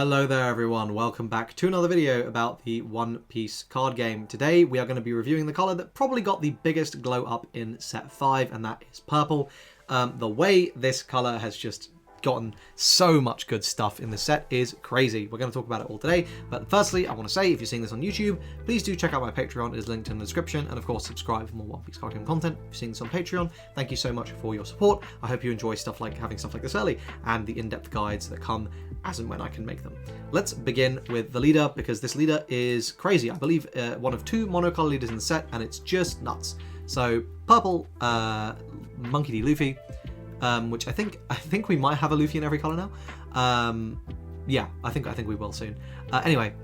Hello there everyone, welcome back to another video about the One Piece card game. Today we are going to be reviewing the colour that probably got the biggest glow up in set 5, and that is purple. The way this colour has just gotten so much good stuff in the set is crazy. We're going to talk about it all today, but firstly I want to say, if you're seeing this on YouTube, please do check out my Patreon. It is linked in the description, and of course subscribe for more One Piece card game content. If you're seeing this on Patreon, thank you so much for your support. I hope you enjoy stuff like having stuff like this early and the in-depth guides that come as and when I can make them. Let's begin with the leader, because this leader is crazy. I believe one of 2 monocolor leaders in the set, and it's just nuts. So purple, Monkey D. Luffy, which I think we might have a Luffy in every color now. Yeah, I think we will soon. Anyway,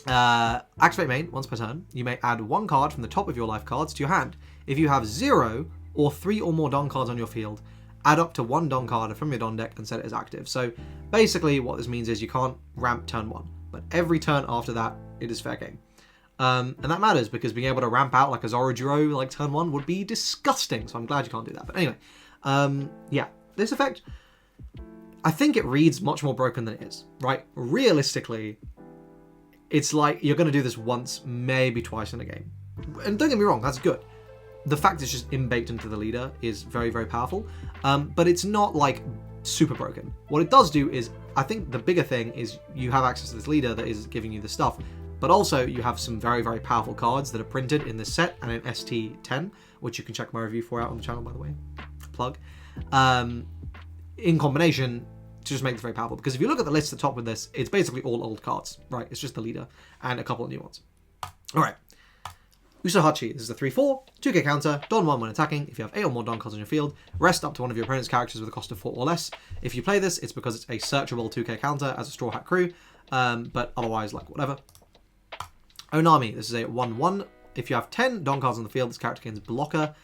activate main once per turn. You may add 1 card from the top of your life cards to your hand. If you have 0 or 3 or more Don cards on your field, add up to 1 Don card from your Don deck and set it as active. So basically what this means is you can't ramp turn 1, but every turn after that it is fair game. And that matters, because being able to ramp out like a Zorojiro like turn 1 would be disgusting, so I'm glad you can't do that. But anyway, yeah, this effect, I think it reads much more broken than it is, right? Realistically, it's like you're going to do this once, maybe twice in a game. And don't get me wrong, that's good. The fact it's just in-baked into the leader is very, very powerful, but it's not like super broken. What it does do is, I think the bigger thing is you have access to this leader that is giving you the stuff, but also you have some very, very powerful cards that are printed in this set and in ST10, which you can check my review for out on the channel, by the way. Plug. In combination to just make this very powerful, because if you look at the list at the top with this, it's basically all old cards, right? It's just the leader and a couple of new ones. All right. Usohachi, this is a 3/4, 2k counter, Don 1 when attacking. If you have 8 or more Don cards on your field, rest up to one of your opponent's characters with a cost of 4 or less. If you play this, it's because it's a searchable 2k counter as a Straw Hat Crew, but otherwise, like, whatever. Onami, this is a 1/1. If you have 10 Don cards on the field, this character gains blocker,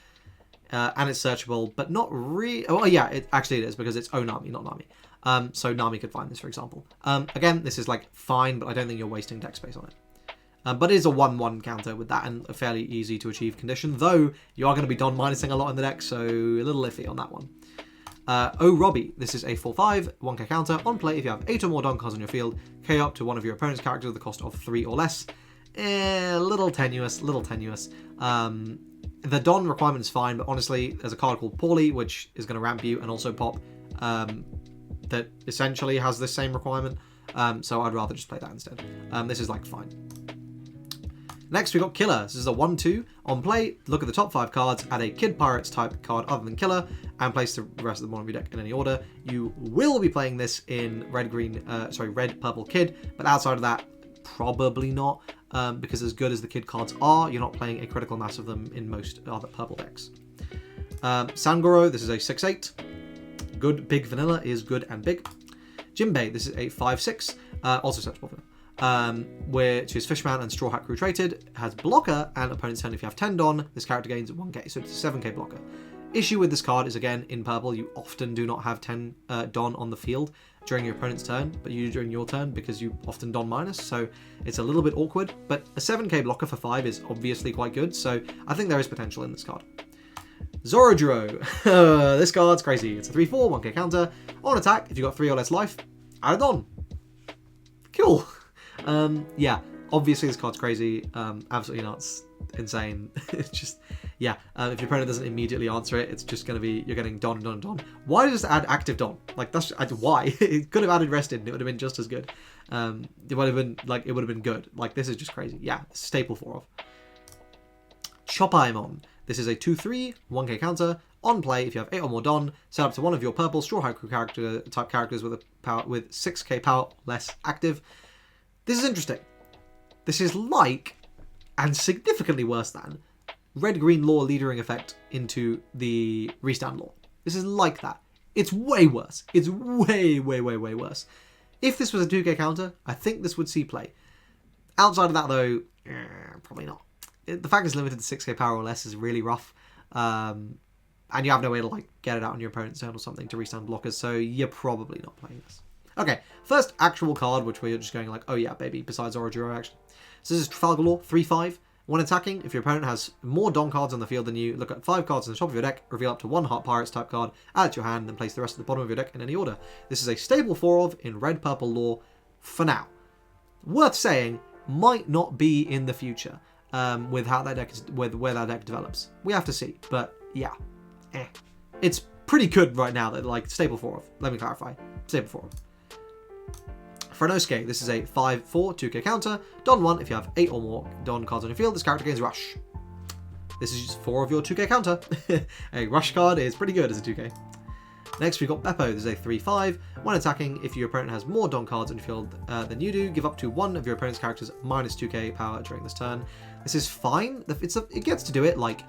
and it's searchable, but not really. Oh yeah, it is, because it's Onami, not Nami. So Nami could find this, for example. Again, this is like fine, but I don't think you're wasting deck space on it. But it is a 1/1 counter with that, and a fairly easy to achieve condition, though you are going to be Don minusing a lot in the deck, so a little iffy on that one. Robbie, this is a 4/5, 1k counter. On play, if you have 8 or more Don cards on your field, KO up to one of your opponent's characters with a cost of 3 or less. Little tenuous. The Don requirement is fine, but honestly, there's a card called Poorly, which is going to ramp you and also pop, that essentially has the same requirement, so I'd rather just play that instead. This is like fine. Next, we got Killer. This is a 1/2. On play, look at the top 5 cards, add a Kid Pirates type card other than Killer, and place the rest of the bottom of your deck in any order. You will be playing this in red, purple, Kid, but outside of that, probably not, because as good as the Kid cards are, you're not playing a critical mass of them in most other purple decks. Sangoro, this is a 6/8. Good big vanilla is good and big. Jinbei, this is a 5/6, also searchable vanilla. Which is Fishman and Straw Hat Crew traded, has blocker, and opponent's turn if you have 10 Don, this character gains 1k, so it's a 7k blocker. Issue with this card is, again, in purple, you often do not have 10 Don on the field during your opponent's turn, but you do during your turn because you often Don minus, so it's a little bit awkward, but a 7k blocker for 5 is obviously quite good, so I think there is potential in this card. Zorojiro, this card's crazy. It's a 3/4, 1k counter. On attack, if you've got 3 or less life, add a Don. Cool. Yeah, obviously this card's crazy, absolutely nuts, insane. It's just, yeah, if your opponent doesn't immediately answer it, it's just going to be, you're getting Don. Why just add active Don? Like, that's, why? It could have added rested and it would have been just as good. It would have been good. Like, this is just crazy. Yeah, staple 4 of. Choppaemon. This is a 2/3, 1k counter. On play, if you have 8 or more Don, set up to one of your purple Straw Hat Crew type characters with 6k power less active. This is interesting. This is like, and significantly worse than, red-green law leadering effect into the restand law. This is like that. It's way worse. It's way worse. If this was a 2k counter, I think this would see play. Outside of that, though, probably not. The fact it's limited to 6k power or less is really rough. And you have no way to like get it out on your opponent's turn or something to restand blockers, so you're probably not playing this. Okay, first actual card, which we're just going like, oh yeah, baby, besides Orojiro, actually. So this is Trafalgar Law, 3/5. When attacking, if your opponent has more Don cards on the field than you, look at 5 cards on the top of your deck, reveal up to 1 Heart Pirates type card, add it to your hand, then place the rest at the bottom of your deck in any order. This is a stable 4 of in red, purple, law, for now. Worth saying, might not be in the future with how that deck is, with where that deck develops. We have to see, but yeah, it's pretty good right now. That like staple 4 of. Let me clarify, staple 4 of. For Inosuke, this is a 5/4 2k counter. Don 1, if you have 8 or more Don cards on your field, this character gains Rush. This is just 4 of your 2k counter. A Rush card is pretty good as a 2k. Next, we've got Beppo. This is a 3/5. When attacking, if your opponent has more Don cards on your field than you do, give up to one of your opponent's characters minus 2k power during this turn. This is fine. It gets to do it, like,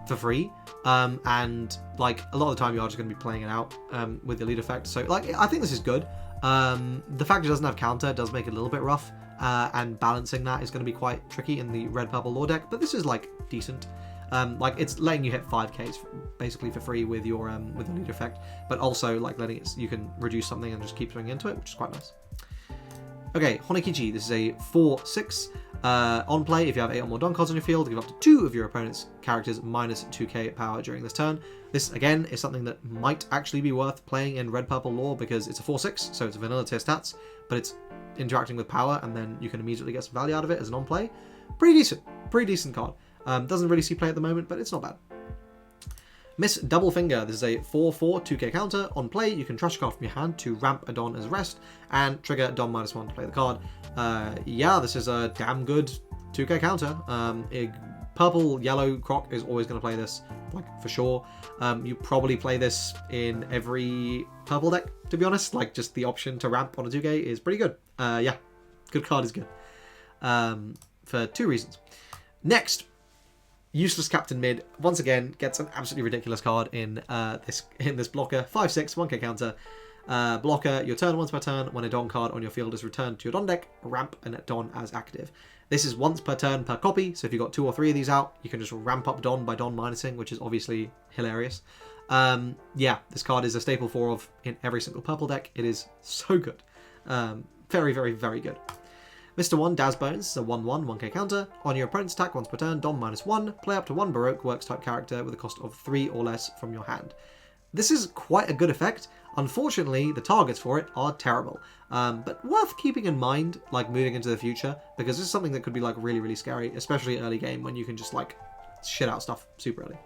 for free. And, like, a lot of the time you are just going to be playing it out with the lead effect. So, like, I think this is good. The fact it doesn't have counter does make it a little bit rough. And balancing that is going to be quite tricky in the red-purple lore deck. But this is, like, decent. Like it's letting you hit 5Ks basically for free with your leader effect, but also like letting it, you can reduce something and just keep swinging into it, which is quite nice. Okay, Honekichi. This is a 4/6. On play, if you have 8 or more Don cards on your field, give up to 2 of your opponent's characters minus 2k power during this turn. This again is something that might actually be worth playing in red-purple lore because it's a 4/6, so it's a vanilla tier stats, but it's interacting with power, and then you can immediately get some value out of it as an on play. Pretty decent card. Doesn't really see play at the moment, but it's not bad. Miss Double Finger. This is a 4/4 2k counter. On play, you can trash a card from your hand to ramp a Don as a rest and trigger Don -1 to play the card. Yeah, this is a damn good 2k counter. Purple Yellow Croc is always going to play this, like for sure. You probably play this in every purple deck, to be honest. Like just the option to ramp on a 2k is pretty good. Yeah, good card is good. For 2 reasons. Next. Useless Captain Mid once again gets an absolutely ridiculous card in this blocker. 5/6 1k counter blocker. Your turn once per turn. When a Don card on your field is returned to your Don deck, ramp a Don as active. This is once per turn per copy. So if you've got 2 or 3 of these out, you can just ramp up Don by Don minusing, which is obviously hilarious. Yeah, this card is a staple 4 of in every single purple deck. It is so good. Very, very, very good. Mr. 1, Daz Bones, is a 1/1, 1k counter. On your opponent's attack once per turn, Don -1. Play up to 1 Baroque Works type character with a cost of 3 or less from your hand. This is quite a good effect. Unfortunately, the targets for it are terrible. But worth keeping in mind, like moving into the future, because this is something that could be like really, really scary, especially early game when you can just like shit out stuff super early.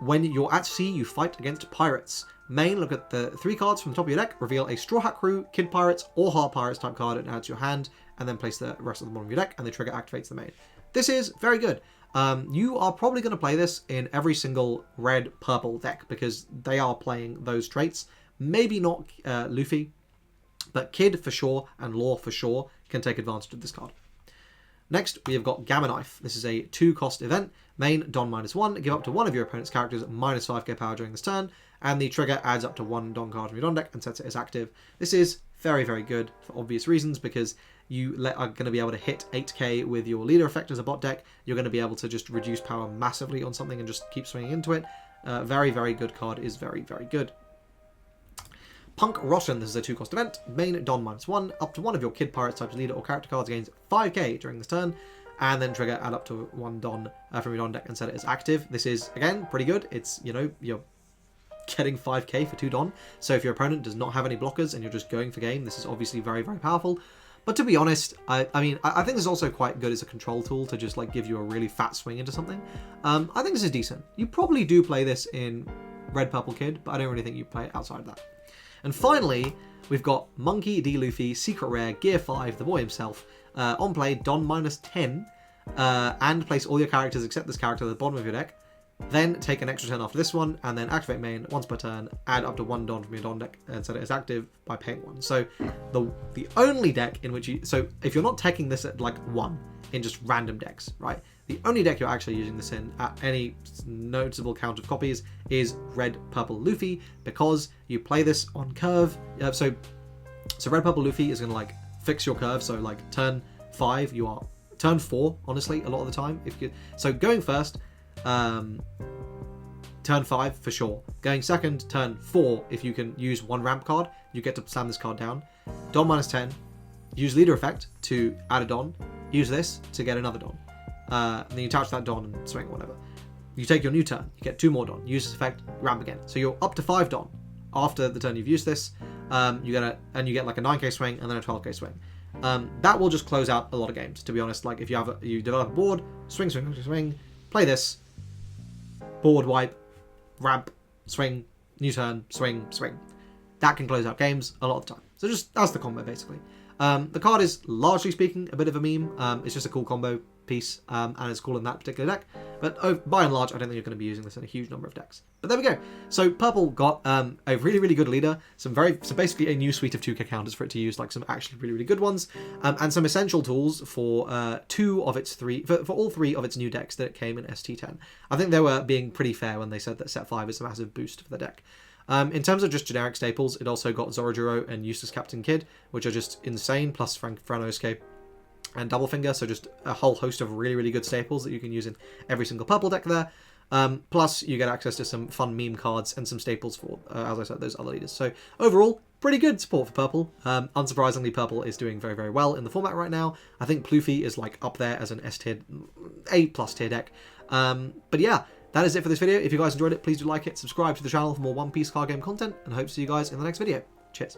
When you're at sea, you fight against pirates. Main, look at the 3 cards from the top of your deck, reveal a Straw Hat Crew, Kid Pirates, or Heart Pirates type card and add to your hand, and then place the rest of the bottom of your deck, and the trigger activates the main. This is very good. You are probably going to play this in every single red-purple deck, because they are playing those traits. Maybe not Luffy, but Kid for sure, and Law for sure, can take advantage of this card. Next, we have got Gamma Knife. This is a 2-cost event. Main, Don -1. Give up to 1 of your opponent's characters minus 5k power during this turn. And the trigger adds up to 1 Don card from your Don deck and sets it as active. This is very, very good for obvious reasons because you are going to be able to hit 8k with your leader effect as a bot deck. You're going to be able to just reduce power massively on something and just keep swinging into it. Very, very good card is very, very good. Punk Rotten, this is a 2-cost event. Main, Don -1. Up to 1 of your Kid Pirates type leader or character cards gains 5k during this turn. And then trigger, add up to 1 Don from your Don deck and set it as active. This is, again, pretty good. It's, you know, you're getting 5k for 2 Don. So if your opponent does not have any blockers and you're just going for game, this is obviously very, very powerful. But to be honest, I think this is also quite good as a control tool to just like give you a really fat swing into something. I think this is decent. You probably do play this in Red Purple Kid, but I don't really think you play it outside of that. And finally, we've got Monkey D. Luffy, Secret Rare, Gear 5, the boy himself. On play, Don -10, and place all your characters except this character at the bottom of your deck. Then take an extra turn after this one, and then activate main once per turn, add up to 1 Don from your Don deck, and set it as active by paying 1. So the only deck in which you... So if you're not taking this at like 1 in just random decks, right? The only deck you're actually using this in at any noticeable count of copies is Red Purple Luffy, because you play this on curve. So Red Purple Luffy is going to like fix your curve, so like turn 5, you are... Turn 4, honestly, a lot of the time. So going first... turn 5 for sure. Going second, turn 4, if you can use 1 ramp card, you get to slam this card down. Don -10, use leader effect to add a Don, use this to get another Don. And then you attach that Don and swing or whatever. You take your new turn, you get 2 more Don, use this effect, ramp again. So you're up to 5 Don after the turn you've used this. you get like a 9k swing and then a 12k swing. That will just close out a lot of games, to be honest. Like if you develop a board, swing, swing, swing, swing, play this, board wipe, ramp, swing, new turn, swing, swing. That can close out games a lot of the time. So just that's the combo basically. The card is largely speaking a bit of a meme. It's just a cool combo piece, and it's cool in that particular deck. But by and large, I don't think you're going to be using this in a huge number of decks. But there we go. So purple got a really, really good leader, so basically a new suite of 2k counters for it to use, like some actually really, really good ones, and some essential tools for all three of its new decks that came in ST10. I think they were being pretty fair when they said that set 5 is a massive boost for the deck. In terms of just generic staples, it also got Zorojuro and Eustace Captain Kidd, which are just insane, plus Franosuke and Doublefinger, so just a whole host of really, really good staples that you can use in every single purple deck there. Plus, you get access to some fun meme cards and some staples for, as I said, those other leaders. So overall, pretty good support for purple. Unsurprisingly, purple is doing very, very well in the format right now. I think Plouffe is like up there as an S tier, A+ tier deck. But yeah, that is it for this video. If you guys enjoyed it, please do like it, subscribe to the channel for more One Piece card game content, and I hope to see you guys in the next video. Cheers.